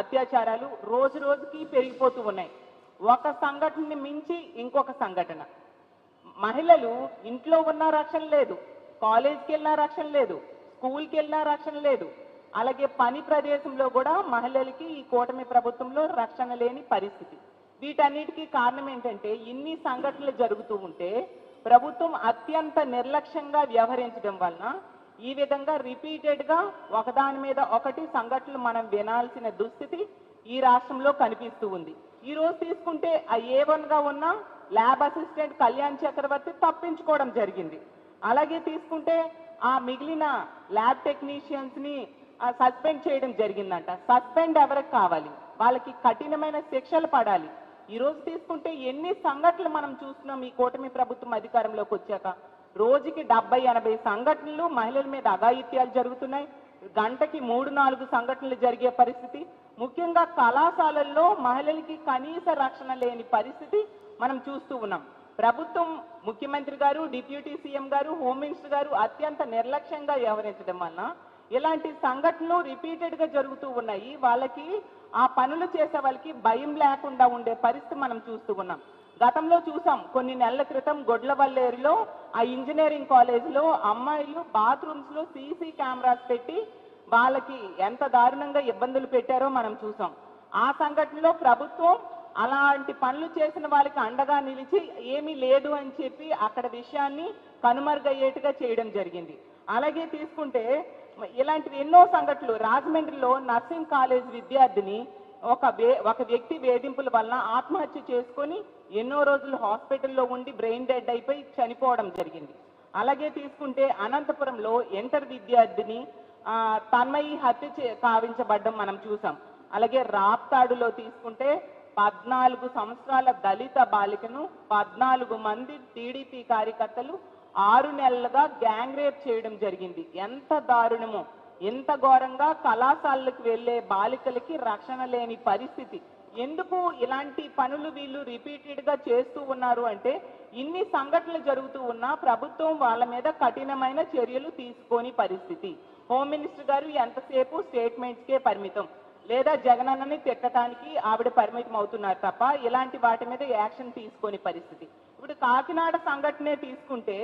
అత్యాచారాలు రోజు రోజుకి పెరిగిపోతూ ఉన్నాయి. ఒక సంఘటనని మించి ఇంకొక సంఘటన. మహిళలు ఇంట్లో ఉన్న రక్షణ లేదు, కాలేజ్కి వెళ్ళినా రక్షణ లేదు, స్కూల్కి వెళ్ళినా రక్షణ లేదు, అలాగే పని ప్రదేశంలో కూడా మహిళలకి ఈ కూటమి ప్రభుత్వంలో రక్షణ లేని పరిస్థితి. వీటన్నిటికీ కారణం ఏంటంటే ఇన్ని సంఘటనలు జరుగుతూ ఉంటే ప్రభుత్వం అత్యంత నిర్లక్ష్యంగా వ్యవహరించడం వలన ఈ విధంగా రిపీటెడ్గా ఒకదాని మీద ఒకటి సంఘటనలు మనం వినాల్సిన దుస్థితి ఈ రాష్ట్రంలో కనిపిస్తూ ఉంది. ఈ రోజు తీసుకుంటే ఆ A1గా ఉన్న ల్యాబ్ అసిస్టెంట్ కళ్యాణ్ చక్రవర్తి తప్పించుకోవడం జరిగింది. అలాగే తీసుకుంటే ఆ మిగిలిన ల్యాబ్ టెక్నీషియన్స్ని సస్పెండ్ చేయడం జరిగిందంట. సస్పెండ్ ఎవరికి కావాలి? వాళ్ళకి కఠినమైన శిక్షలు పడాలి. ఈ రోజు తీసుకుంటే ఎన్ని సంఘటనలు మనం చూస్తున్నాం ఈ కూటమి ప్రభుత్వం అధికారంలోకి వచ్చాక. రోజుకి 70-80 సంఘటనలు మహిళల మీద అఘాయిత్యాలు జరుగుతున్నాయి. గంటకి 3-4 సంఘటనలు జరిగే పరిస్థితి. ముఖ్యంగా కళాశాలల్లో మహిళలకి కనీస రక్షణ లేని పరిస్థితి మనం చూస్తూ ఉన్నాం. ప్రభుత్వం, ముఖ్యమంత్రి గారు, డిప్యూటీ సీఎం గారు, హోమ్ మినిస్టర్ గారు అత్యంత నిర్లక్ష్యంగా వ్యవహరించడం వలన ఇలాంటి సంఘటనలు రిపీటెడ్గా జరుగుతూ ఉన్నాయి. వాళ్ళకి ఆ పనులు చేసే వాళ్ళకి భయం లేకుండా ఉండే పరిస్థితి మనం చూస్తూ ఉన్నాం. గతంలో చూసాం, కొన్ని నెలల క్రితం గొడ్లవల్లేరులో ఆ ఇంజనీరింగ్ కాలేజీలో అమ్మాయిలు బాత్రూమ్స్లో సీసీ కెమెరాస్ పెట్టి వాళ్ళకి ఎంత దారుణంగా ఇబ్బందులు పెట్టారో మనం చూసాం. ఆ సంఘటనలో ప్రభుత్వం అలాంటి పనులు చేసిన వాళ్ళకి అండగా నిలిచి ఏమీ లేదు అని చెప్పి అక్కడ విషయాన్ని కనుమరుగయ్యేట్టుగా చేయడం జరిగింది. అలాగే తీసుకుంటే ఇలాంటివి ఎన్నో సంఘటనలు. రాజమండ్రిలో నర్సింగ్ కాలేజ్ విద్యార్థిని ఒక వ్యక్తి వేధింపుల వలన ఆత్మహత్య చేసుకొని ఎన్నో రోజులు హాస్పిటల్లో ఉండి బ్రెయిన్ డెడ్ అయిపోయి చనిపోవడం జరిగింది. అలాగే తీసుకుంటే అనంతపురంలో ఇంటర్ విద్యార్థిని తన్మయి హత్య కావించబడ్డం మనం చూసాం. అలాగే రాప్తాడులో తీసుకుంటే 14 సంవత్సరాల దళిత బాలికను 14 మంది టీడీపీ కార్యకర్తలు 6 నెలలుగా గ్యాంగ్ రేప్ చేయడం జరిగింది. ఎంత దారుణమో! ఎంత ఘోరంగా కళాశాలలకు వెళ్లే బాలికలకి రక్షణ లేని పరిస్థితి. ఎందుకు ఇలాంటి పనులు వీళ్ళు రిపీటెడ్గా చేస్తూ ఉన్నారు అంటే ఇన్ని సంఘటనలు జరుగుతూ ఉన్నా ప్రభుత్వం వాళ్ళ మీద కఠినమైన చర్యలు తీసుకోని పరిస్థితి. హోమ్ మినిస్టర్ గారు ఎంతసేపు స్టేట్మెంట్స్కే పరిమితం, లేదా జగనన్నని తిట్టడానికి ఆవిడ పరిమితం అవుతున్నారు తప్ప ఇలాంటి వాటి మీద యాక్షన్ తీసుకొని పరిస్థితి. ఇప్పుడు కాకినాడ సంఘటనే తీసుకుంటే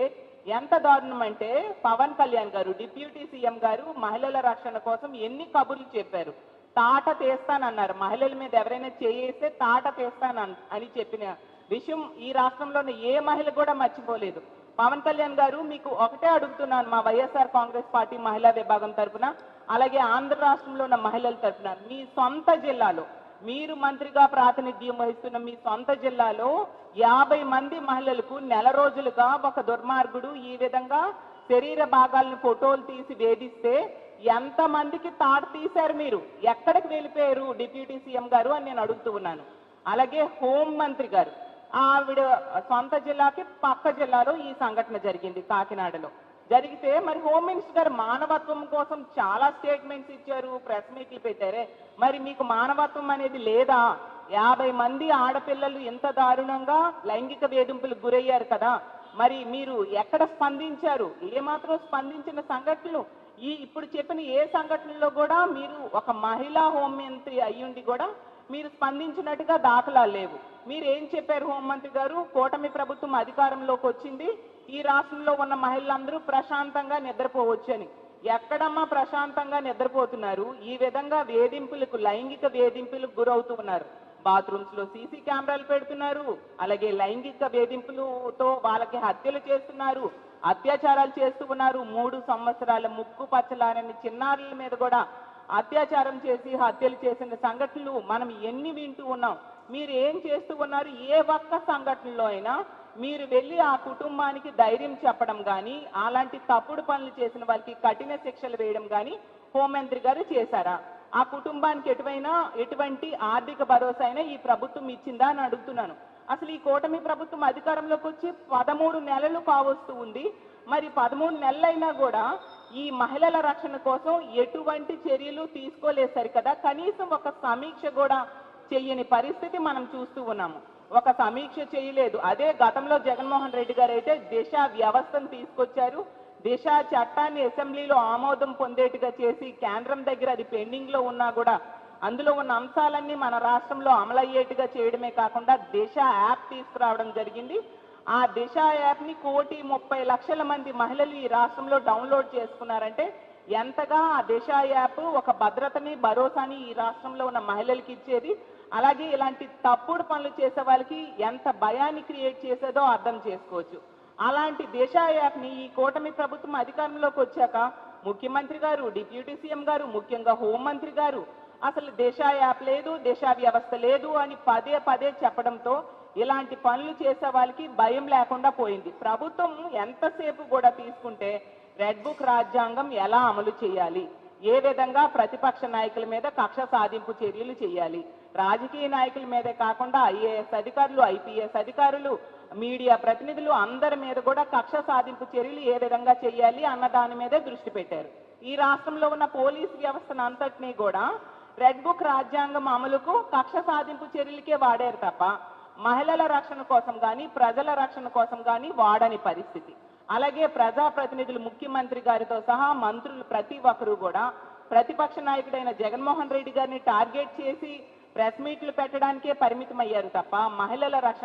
ఎంత దారుణం అంటే పవన్ కళ్యాణ్ గారు, డిప్యూటీ సీఎం గారు మహిళల రక్షణ కోసం ఎన్ని కబుర్లు చెప్పారు. తాట తీస్తానన్నారు. మహిళల మీద ఎవరైనా చేయేస్తే తాట తీస్తానని చెప్పిన విషయం ఈ రాష్ట్రంలోని ఏ మహిళ కూడా మర్చిపోలేదు. పవన్ కళ్యాణ్ గారు, మీకు ఒకటే అడుగుతున్నాను మా వైఎస్ఆర్ కాంగ్రెస్ పార్టీ మహిళా విభాగం తరఫున, అలాగే ఆంధ్ర రాష్ట్రంలో ఉన్న మహిళల తరఫున, మీ సొంత జిల్లాలో మీరు మంత్రిగా ప్రాతినిధ్యం వహిస్తున్న మీ సొంత జిల్లాలో 50 మంది మహిళలకు నెల రోజులుగా ఒక దుర్మార్గుడు ఈ విధంగా శరీర భాగాలను ఫోటోలు తీసి వేధిస్తే ఎంతమందికి తాట తీశారు? మీరు ఎక్కడికి వెళ్ళిపోయారు డిప్యూటీ సీఎం గారు అని నేను అడుగుతూ ఉన్నాను. అలాగే హోం మంత్రి గారు, ఆవిడ సొంత జిల్లాకి పక్క జిల్లాలో ఈ సంఘటన జరిగింది, కాకినాడలో జరిగితే మరి హోమ్ మినిస్టర్ గారు మానవత్వం కోసం చాలా స్టేట్మెంట్స్ ఇచ్చారు, ప్రెస్ మీట్లు పెట్టారే, మరి మీకు మానవత్వం అనేది లేదా? 50 మంది ఆడపిల్లలు ఎంత దారుణంగా లైంగిక వేధింపులకు గురయ్యారు కదా, మరి మీరు ఎక్కడ స్పందించారు? ఏమాత్రం స్పందించిన సంఘటనలు ఇప్పుడు చెప్పిన ఏ సంఘటనలో కూడా మీరు ఒక మహిళా హోంమంత్రి అయ్యుండి కూడా మీరు స్పందించినట్టుగా దాఖలాలు లేవు. మీరు ఏం చెప్పారు హోంమంత్రి గారు? కూటమి ప్రభుత్వం అధికారంలోకి వచ్చింది, ఈ రాష్ట్రంలో ఉన్న మహిళలందరూ ప్రశాంతంగా నిద్రపోవచ్చని. ఎక్కడమ్మా ప్రశాంతంగా నిద్రపోతున్నారు? ఈ విధంగా వేధింపులకు, లైంగిక వేధింపులకు గురవుతూ ఉన్నారు. బాత్రూమ్స్ లో సీసీ కెమెరాలు పెడుతున్నారు, అలాగే లైంగిక వేధింపులతో వాళ్ళకి హత్యలు చేస్తున్నారు, అత్యాచారాలు చేస్తూ ఉన్నారు. 3 సంవత్సరాల ముక్కు పచ్చలారని చిన్నారుల మీద కూడా అత్యాచారం చేసి హత్యలు చేసిన సంఘటనలు మనం ఎన్ని వింటూ ఉన్నాం. మీరు ఏం చేస్తూ ఉన్నారు? ఏ ఒక్క సంఘటనలో అయినా మీరు వెళ్ళి ఆ కుటుంబానికి ధైర్యం చెప్పడం కానీ, అలాంటి తప్పుడు పనులు చేసిన వాళ్ళకి కఠిన శిక్షలు వేయడం కానీ హోంమంత్రి గారు చేశారా? ఆ కుటుంబానికి ఎటువంటి ఆర్థిక భరోసా అయినా ఈ ప్రభుత్వం ఇచ్చిందా అని అడుగుతున్నాను. అసలు ఈ కూటమి ప్రభుత్వం అధికారంలోకి వచ్చి 13 నెలలు కావస్తూ ఉంది. మరి 13 నెలలైనా కూడా ఈ మహిళల రక్షణ కోసం ఎటువంటి చర్యలు తీసుకోలేదు సరికదా. కనీసం ఒక సమీక్ష కూడా చెయ్యని పరిస్థితి మనం చూస్తూ ఉన్నాము. ఒక సమీక్ష చేయలేదు. అదే గతంలో జగన్మోహన్ రెడ్డి గారు అయితే దిశ వ్యవస్థను తీసుకొచ్చారు. దిశ చట్టాన్ని అసెంబ్లీలో ఆమోదం పొందేట్టుగా చేసి కేంద్రం దగ్గర అది పెండింగ్ లో ఉన్నా కూడా అందులో ఉన్న అంశాలన్నీ మన రాష్ట్రంలో అమలయ్యేట్టుగా చేయడమే కాకుండా దిశ యాప్ తీసుకురావడం జరిగింది. ఆ దిశ యాప్ని 1,30,00,000 మంది మహిళలు ఈ రాష్ట్రంలో డౌన్లోడ్ చేసుకున్నారంటే ఎంతగా ఆ దిశ యాప్ ఒక భద్రతని భరోసాని ఈ రాష్ట్రంలో ఉన్న మహిళలకి ఇచ్చేది. అలాగే ఇలాంటి తప్పుడు పనులు చేసే వాళ్ళకి ఎంత భయాన్ని క్రియేట్ చేసేదో అర్థం చేసుకోవచ్చు. అలాంటి దిశ యాప్ని ఈ కూటమి ప్రభుత్వం అధికారంలోకి వచ్చాక ముఖ్యమంత్రి గారు, డిప్యూటీ సీఎం గారు, ముఖ్యంగా హోంమంత్రి గారు అసలు దిశ యాప్ లేదు, దిశ వ్యవస్థ లేదు అని పదే పదే చెప్పడంతో ఇలాంటి పనులు చేసే వాళ్ళకి భయం లేకుండా పోయింది. ప్రభుత్వం ఎంతసేపు కూడా తీసుకుంటే రెడ్ బుక్ రాజ్యాంగం ఎలా అమలు చేయాలి, ఏ విధంగా ప్రతిపక్ష నాయకుల మీద కక్ష సాధింపు చర్యలు చేయాలి, రాజకీయ నాయకుల మీదే కాకుండా ఐఏఎస్ అధికారులు, ఐపీఎస్ అధికారులు, మీడియా ప్రతినిధులు అందరి మీద కూడా కక్ష సాధింపు చర్యలు ఏ విధంగా చేయాలి అన్న దాని మీదే దృష్టి పెట్టారు. ఈ రాష్ట్రంలో ఉన్న పోలీస్ వ్యవస్థను అంతటినీ కూడా రెడ్ బుక్ రాజ్యాంగం అమలుకు కక్ష సాధింపు చర్యలకే వాడారు తప్ప మహిళల రక్షణ కోసం కానీ ప్రజల రక్షణ కోసం కానీ వాడని పరిస్థితి. అలాగే ప్రజాప్రతినిధులు ముఖ్యమంత్రి గారితో సహా మంత్రులు ప్రతి ఒక్కరూ కూడా ప్రతిపక్ష నాయకుడైన జగన్మోహన్ రెడ్డి గారిని టార్గెట్ చేసి ప్రెస్ మీట్లు పెట్టడానికే పరిమితం అయ్యారు తప్ప మహిళల రక్షణ